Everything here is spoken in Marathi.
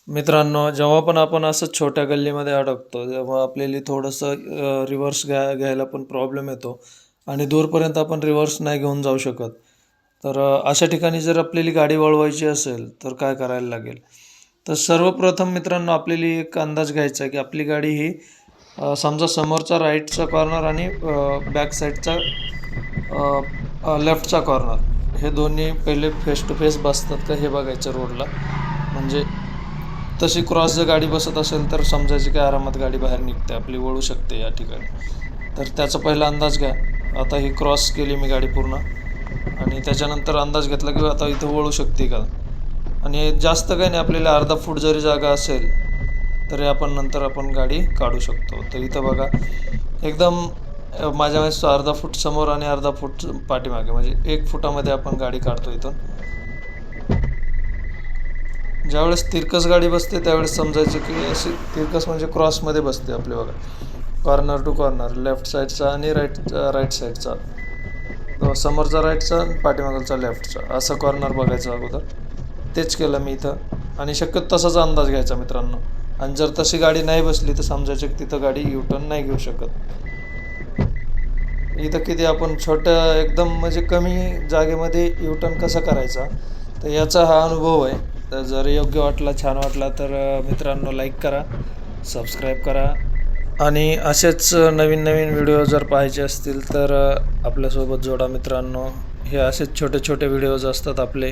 मित्रांनो, जेव्हा पण आपण असंच छोट्या गल्लीमध्ये अडकतो, तेव्हा आपल्याला थोडंसं रिव्हर्स घ्यायला पण प्रॉब्लेम येतो आणि दूरपर्यंत आपण रिव्हर्स नाही घेऊन जाऊ शकत. तर अशा ठिकाणी जर आपल्याला गाडी वळवायची असेल, तर काय करायला लागेल? तर सर्वप्रथम मित्रांनो, आपल्याला एक अंदाज घ्यायचा आहे, की आपली गाडी ही समजा समोरचा राईटचा कॉर्नर आणि बॅक साईडचा लेफ्टचा कॉर्नर हे दोन्ही पहिले फेस टू फेस बसतात का हे बघायचं रोडला. म्हणजे तशी क्रॉस जर गाडी बसत असेल तर समजायची की आरामात गाडी बाहेर निघते, आपली वळू शकते या ठिकाणी. तर त्याचा पहिला अंदाज घ्या. आता ही क्रॉस केली मी गाडी पूर्ण आणि त्याच्यानंतर अंदाज घेतला की आता इथं वळू शकते का. आणि जास्त काही नाही, आपल्याला अर्धा फूट जरी जागा असेल तरी आपण गाडी काढू शकतो. तर इथं बघा, एकदम माझ्या वेळेस अर्धा फूट समोर आणि अर्धा फूट पाठीमागे, म्हणजे 1 फुटामध्ये आपण गाडी काढतो इथून. ज्यावेळेस तिरकस गाडी बसते त्यावेळेस समजायचं की अशी तिरकस म्हणजे क्रॉसमध्ये बसते आपली बघा, कॉर्नर टू कॉर्नर, लेफ्ट साईडचा आणि राईट साईडचा, समोरचा राईटचा पाठीमागचा लेफ्टचा, असं कॉर्नर बघायचं अगोदर. तेच केलं मी इथं आणि शक्यतो तसाच अंदाज घ्यायचा मित्रांनो. आणि जर तशी गाडी नाही बसली तर समजायचं की तिथं गाडी युटर्न नाही घेऊ शकत. इथं किती आपण छोट्या एकदम म्हणजे कमी जागेमध्ये युटर्न कसा करायचा, तर याचा हा अनुभव आहे. तर जर योग्य वाटला, छान वाटला तर मित्रांनो लाईक करा, सबस्क्राईब करा आणि असेच नवीन नवीन व्हिडिओ जर पाहायचे असतील तर आपल्यासोबत जोडा मित्रांनो. हे असेच छोटे छोटे व्हिडिओज असतात आपले.